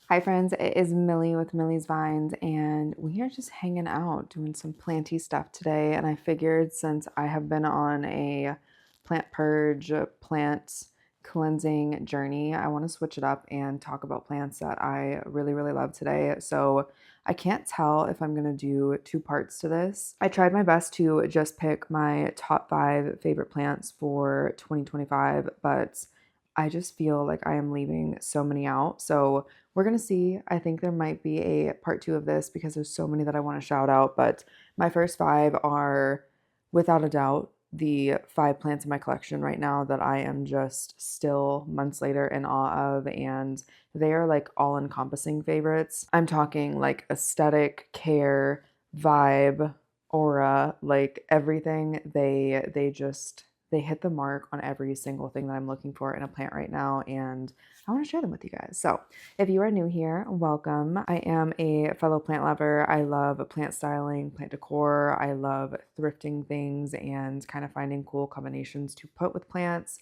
Hi friends, it is Millie with Millie's Vines, and we are just hanging out doing some planty stuff today. And I figured since I have been on a plant purge, plant cleansing journey, I want to switch it up and talk about plants that I really love today. So I can't tell if I'm going to do two parts to this. I tried my best to just pick my top 5 favorite plants for 2025, but I just feel like I am leaving so many out. So we're going to see. I think there might be a part 2 of this because there's so many that I want to shout out. But my first 5 are, without a doubt, the 5 plants in my collection right now that I am just still months later in awe of. And they are like all encompassing favorites. I'm talking like aesthetic, care, vibe, aura, like everything. They hit the mark on every single thing that I'm looking for in a plant right now, and I want to share them with you guys. So if you are new here, welcome. I am a fellow plant lover. I love plant styling, plant decor. I love thrifting things and kind of finding cool combinations to put with plants.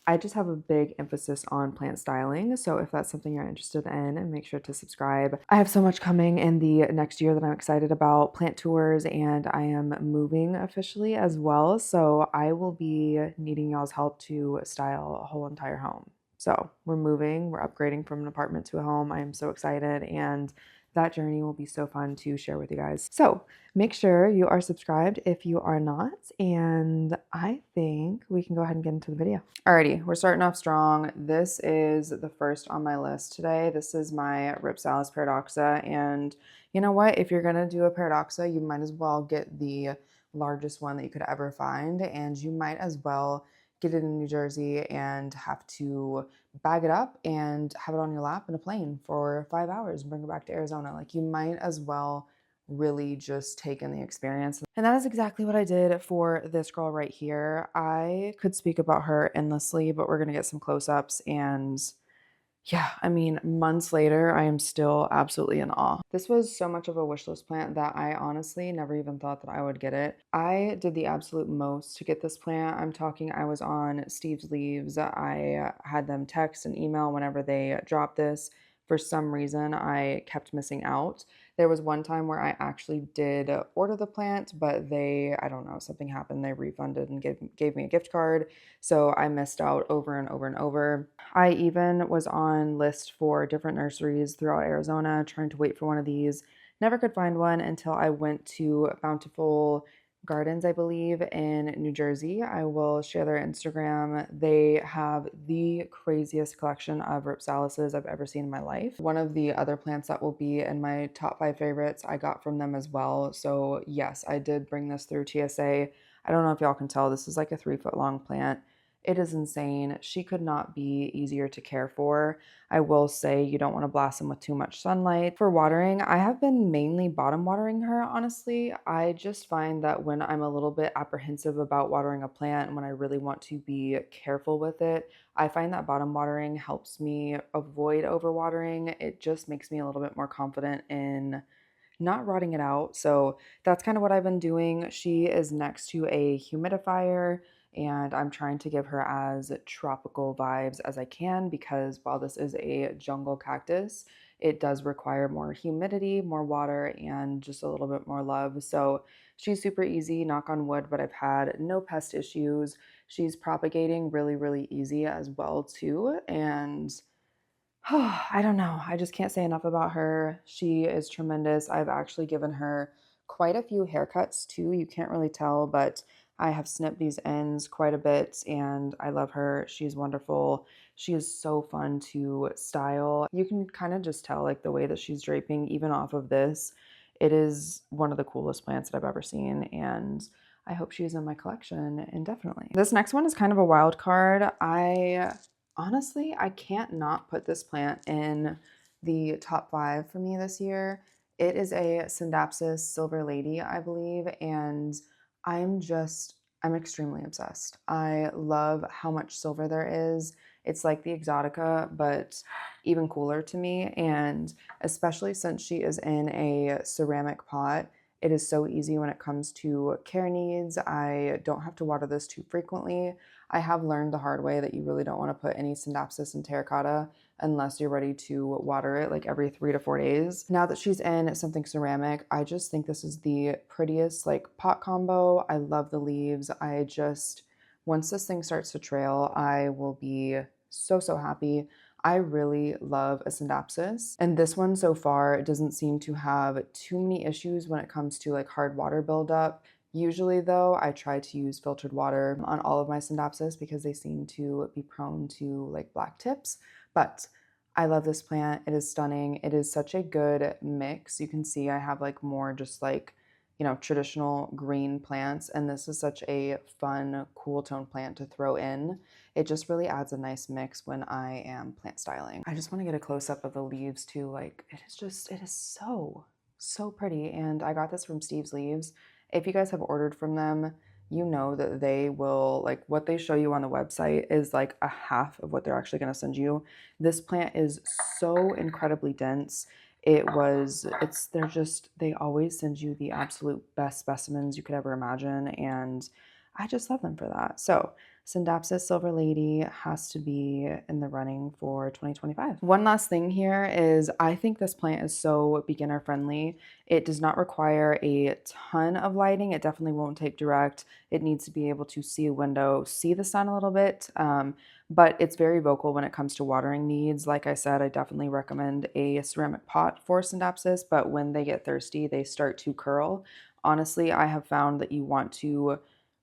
I just have a big emphasis on plant styling. So if that's something you're interested in, make sure to subscribe. I have so much coming in the next year that I'm excited about, plant tours, and I am moving officially as well. So I will be needing y'all's help to style a whole entire home. So we're moving, we're upgrading from an apartment to a home. I am so excited, and that journey will be so fun to share with you guys. So make sure you are subscribed if you are not, and I think we can go ahead and get into the video. Alrighty, we're starting off strong. This is the first on my list today. This is my Rhipsalis paradoxa, and you know what? If you're gonna do a paradoxa, you might as well get the largest one that you could ever find, and you might as well get it in New Jersey and have to bag it up and have it on your lap in a plane for 5 hours and bring it back to Arizona. Like, you might as well really just take in the experience. And that is exactly what I did for this girl right here. I could speak about her endlessly, but we're going to get some close-ups, and yeah, I mean, months later, I am still absolutely in awe. This was so much of a wish list plant that I honestly never even thought that I would get it. I did the absolute most to get this plant. I'm talking, I was on Steve's leaves. I had them text and email whenever they dropped this. For some reason, I kept missing out. There was one time where I actually did order the plant, but I don't know, something happened. They refunded and gave me a gift card. So I missed out over and over and over. I even was on list for different nurseries throughout Arizona trying to wait for one of these. Never could find one until I went to Bountiful Gardens, I believe, in New Jersey. I will share their Instagram. They have the craziest collection of Rhipsalises I've ever seen in my life. One of the other plants that will be in my top 5 favorites I got from them as well. So yes, I did bring this through TSA. I don't know if y'all can tell, this is like a 3-foot long plant. It is insane. She could not be easier to care for. I will say you don't want to blast them with too much sunlight. For watering, I have been mainly bottom watering her, honestly. I just find that when I'm a little bit apprehensive about watering a plant and when I really want to be careful with it, I find that bottom watering helps me avoid overwatering. It just makes me a little bit more confident in not rotting it out. So that's kind of what I've been doing. She is next to a humidifier, and I'm trying to give her as tropical vibes as I can because while this is a jungle cactus, it does require more humidity, more water, and just a little bit more love. So she's super easy, knock on wood, but I've had no pest issues. She's propagating really easy as well too. And I don't know. I just can't say enough about her. She is tremendous. I've actually given her quite a few haircuts too. You can't really tell, but I have snipped these ends quite a bit and I love her. She's wonderful. She is so fun to style. You can kind of just tell like the way that she's draping even off of this. It is one of the coolest plants that I've ever seen, and I hope she's in my collection indefinitely. This next one is kind of a wild card. Honestly, I can't not put this plant in the top 5 for me this year. It is a Scindapsus Silver Lady, I believe, and I'm extremely obsessed. I love how much silver there is. It's like the Exotica, but even cooler to me, and especially since she is in a ceramic pot, It is so easy when it comes to care needs. I don't have to water this too frequently. I have learned the hard way that you really don't want to put any Scindapsus in terracotta unless you're ready to water it like every 3 to 4 days. Now that she's in something ceramic, I just think this is the prettiest like pot combo. I love the leaves. Once this thing starts to trail, I will be so happy. I really love a Scindapsus, and this one so far doesn't seem to have too many issues when it comes to like hard water buildup. Usually though, I try to use filtered water on all of my Scindapsus because they seem to be prone to like black tips, but I love this plant. It is stunning. It is such a good mix. You can see I have like more just like, you know, traditional green plants, and this is such a fun, cool tone plant to throw in. It just really adds a nice mix when I am plant styling. I just want to get a close up of the leaves too. Like it is so pretty. And I got this from Steve's Leaves. If you guys have ordered from them, you know that they will, like, what they show you on the website is like a half of what they're actually going to send you. This plant is so incredibly dense. They always send you the absolute best specimens you could ever imagine, and I just love them for that. So Scindapsus Silver Lady has to be in the running for 2025. One last thing here is I think this plant is so beginner friendly. It does not require a ton of lighting. It definitely won't take direct. It needs to be able to see a window, see the sun a little bit, but it's very vocal when it comes to watering needs. Like I said, I definitely recommend a ceramic pot for Scindapsus, but when they get thirsty, they start to curl. Honestly, I have found that you want to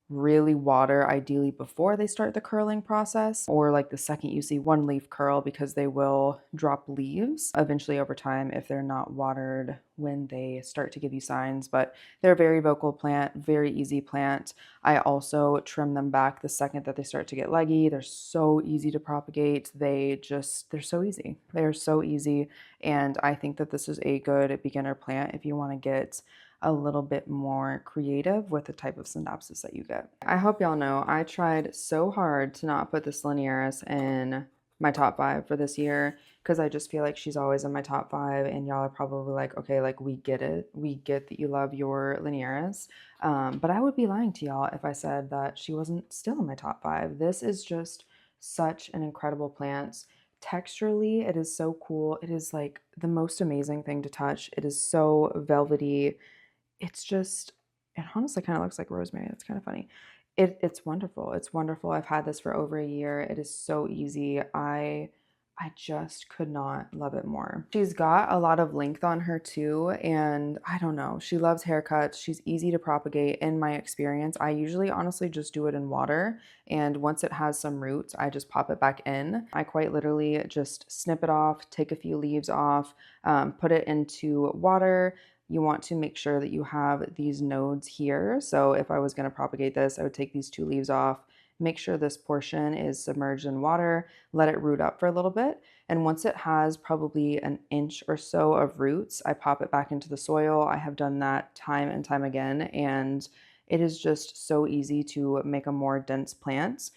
really water ideally before they start the curling process, or like the second you see one leaf curl, because they will drop leaves eventually over time if they're not watered when they start to give you signs. But they're a very vocal plant, very easy plant. I also trim them back the second that they start to get leggy. They're so easy to propagate. They're so easy. They're so easy. And I think that this is a good beginner plant if you want to get a little bit more creative with the type of Scindapsus that you get. I hope y'all know I tried so hard to not put this linearis in my top 5 for this year, because I just feel like she's always in my top 5, and y'all are probably like, okay, like we get it. We get that you love your linearis. But I would be lying to y'all if I said that she wasn't still in my top 5. This is just such an incredible plant. Texturally, it is so cool. It is like the most amazing thing to touch. It is so velvety. It honestly kind of looks like rosemary. That's kind of funny. It's wonderful. It's wonderful. I've had this for over a year. It is so easy. I just could not love it more. She's got a lot of length on her too, and I don't know. She loves haircuts. She's easy to propagate in my experience. I usually honestly just do it in water, and once it has some roots, I just pop it back in. I quite literally just snip it off, take a few leaves off, put it into water. You want to make sure that you have these nodes here. So if I was going to propagate this, I would take these 2 leaves off, make sure this portion is submerged in water, let it root up for a little bit. And once it has probably an inch or so of roots, I pop it back into the soil. I have done that time and time again, and it is just so easy to make a more dense plant.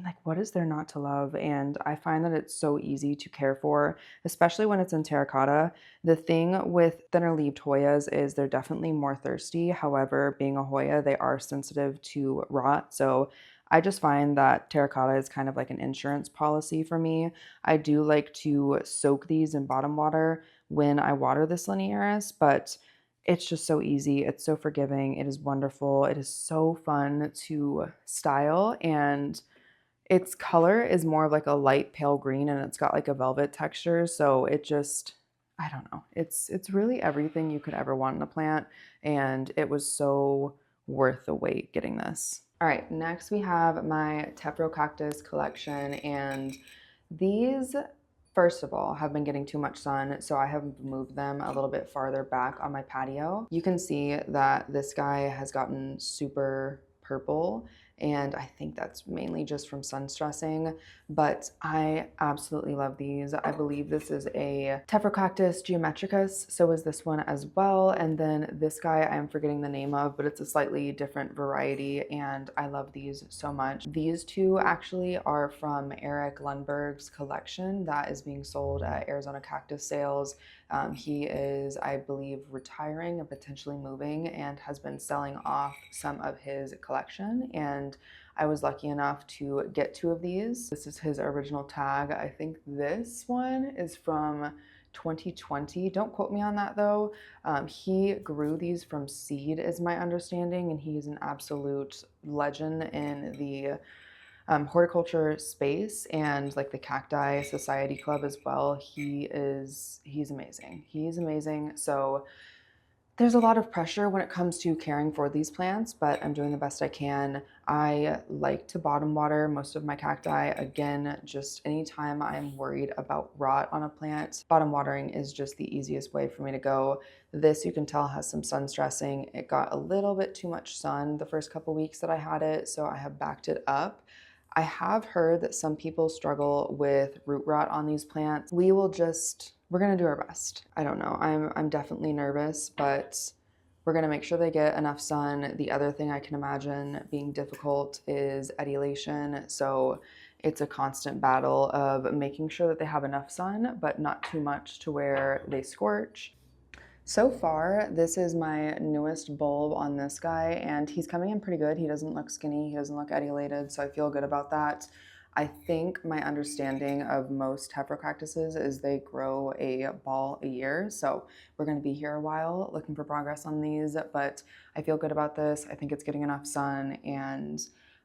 Like, what is there not to love? And I find that it's so easy to care for, especially when it's in terracotta. The thing with thinner leaved Hoyas is they're definitely more thirsty. However, being a Hoya, they are sensitive to rot. So I just find that terracotta is kind of like an insurance policy for me. I do like to soak these in bottom water when I water this linearis, but it's just so easy. It's so forgiving. It is wonderful. It is so fun to style, and its color is more of like a light pale green, and it's got like a velvet texture. So I don't know. It's really everything you could ever want in a plant, and it was so worth the wait getting this. All right, next we have my Tephrocactus collection, and these, first of all, have been getting too much sun, so I have moved them a little bit farther back on my patio. You can see that this guy has gotten super purple, and I think that's mainly just from sun stressing, but I absolutely love these. I believe this is a Tephrocactus geometricus, so is this one as well, and then this guy I am forgetting the name of, but it's a slightly different variety, and I love these so much. These two actually are from Eric Lundberg's collection that is being sold at Arizona Cactus Sales. He is, I believe, retiring and potentially moving, and has been selling off some of his collection, and I was lucky enough to get 2 of these. This is his original tag. I think this one is from 2020. Don't quote me on that though. He grew these from seed is my understanding, and he's an absolute legend in the horticulture space and like the Cacti Society Club as well. He's amazing. He's amazing. So there's a lot of pressure when it comes to caring for these plants, but I'm doing the best I can. I like to bottom water most of my cacti. Again, just anytime I'm worried about rot on a plant, bottom watering is just the easiest way for me to go. This, you can tell, has some sun stressing. It got a little bit too much sun the first couple weeks that I had it, so I have backed it up. I have heard that some people struggle with root rot on these plants. We're gonna do our best. I don't know, I'm definitely nervous, but we're gonna make sure they get enough sun. The other thing I can imagine being difficult is etiolation. So it's a constant battle of making sure that they have enough sun, but not too much to where they scorch. So far, this is my newest bulb on this guy, and he's coming in pretty good. He doesn't look skinny, he doesn't look etiolated, so I feel good about that. I think my understanding of most Tephrocactuses is they grow a ball a year, so we're going to be here a while looking for progress on these, but I feel good about this. I think it's getting enough sun, and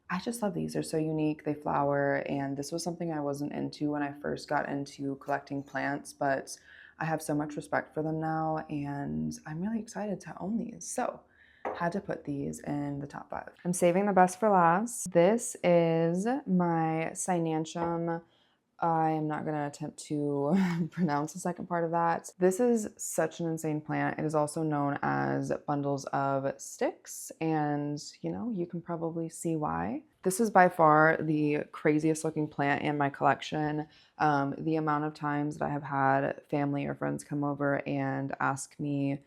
I just love these. They're so unique, they flower, and this was something I wasn't into when I first got into collecting plants, but I have so much respect for them now, and I'm really excited to own these. So had to put these in the top 5. I'm saving the best for last. This is my Cynanchum. I am not going to attempt to pronounce the second part of that. This is such an insane plant. It is also known as bundles of sticks, and you can probably see why. This is by far the craziest looking plant in my collection. The amount of times that I have had family or friends come over and ask me,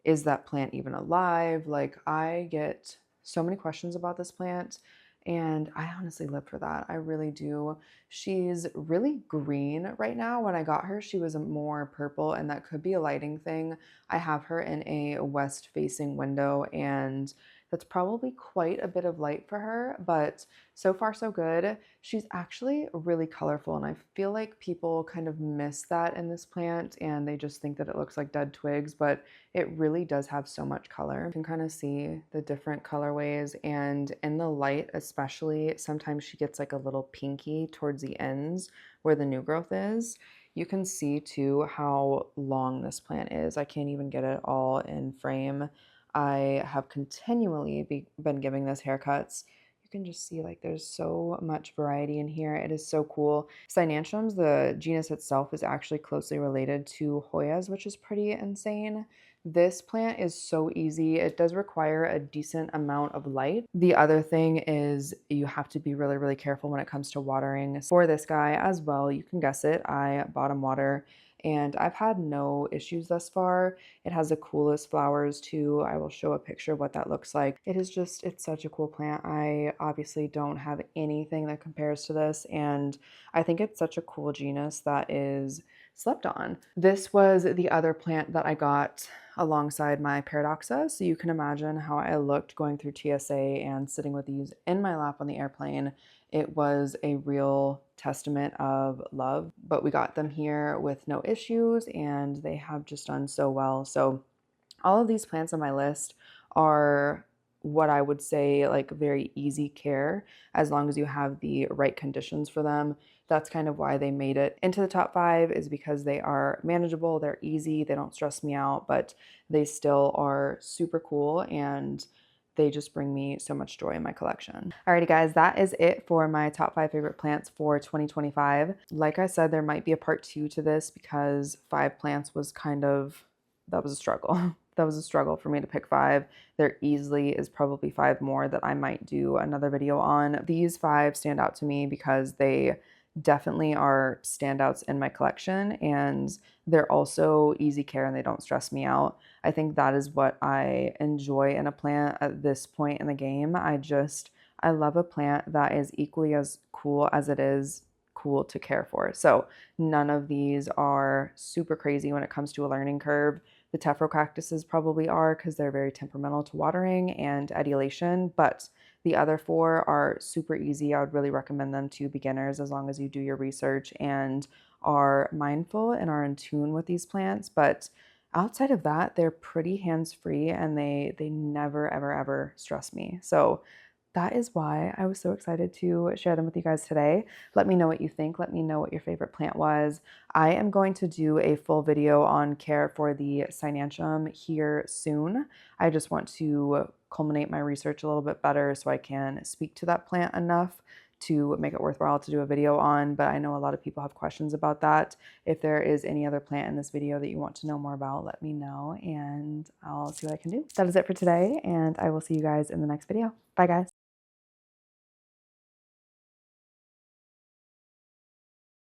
is that plant even alive? Like, I get so many questions about this plant, and I honestly live for that. I really do. She's really green right now. When I got her, she was more purple, and that could be a lighting thing. I have her in a west-facing window, and that's probably quite a bit of light for her, but so far so good. She's actually really colorful, and I feel like people kind of miss that in this plant, and they just think that it looks like dead twigs, but it really does have so much color. You can kind of see the different colorways, and in the light especially, sometimes she gets like a little pinky towards the ends where the new growth is. You can see too how long this plant is. I can't even get it all in frame. I have continually been giving this haircuts. You can just see like there's so much variety in here. It is so cool. Cynanchums, the genus itself, is actually closely related to Hoyas, which is pretty insane. This plant is so easy. It does require a decent amount of light. The other thing is you have to be really, really careful when it comes to watering. For this guy as well, you can guess it, I bottom water, and I've had no issues thus far. It has the coolest flowers too. I will show a picture of what that looks like. It's such a cool plant. I obviously don't have anything that compares to this, and I think it's such a cool genus that is slept on. This was the other plant that I got alongside my paradoxa, so you can imagine how I looked going through TSA and sitting with these in my lap on the airplane. It was a real testament of love, but we got them here with no issues, and they have just done so well. So all of these plants on my list are what I would say like very easy care, as long as you have the right conditions for them. That's kind of why they made it into the top 5, is because they are manageable, they're easy, they don't stress me out, but they still are super cool, and they just bring me so much joy in my collection. Alrighty guys, that is it for my top 5 favorite plants for 2025. Like I said, there might be a part 2 to this because 5 plants was that was a struggle. that was a struggle for me to pick 5. There easily is probably 5 more that I might do another video on. These 5 stand out to me because they definitely are standouts in my collection, and they're also easy care and they don't stress me out. I think that is what I enjoy in a plant at this point in the game. I love a plant that is equally as cool as it is cool to care for. So none of these are super crazy when it comes to a learning curve. The Tephrocactuses probably are because they're very temperamental to watering and adulation, but the other 4 are super easy. I would really recommend them to beginners as long as you do your research and are mindful and are in tune with these plants. But outside of that, they're pretty hands-free and they never, ever, ever stress me. So that is why I was so excited to share them with you guys today. Let me know what you think. Let me know what your favorite plant was. I am going to do a full video on care for the Cynanchum here soon. I just want to culminate my research a little bit better so I can speak to that plant enough to make it worthwhile to do a video on, but I know a lot of people have questions about that. If there is any other plant in this video that you want to know more about, let me know and I'll see what I can do. That is it for today, and I will see you guys in the next video. Bye guys.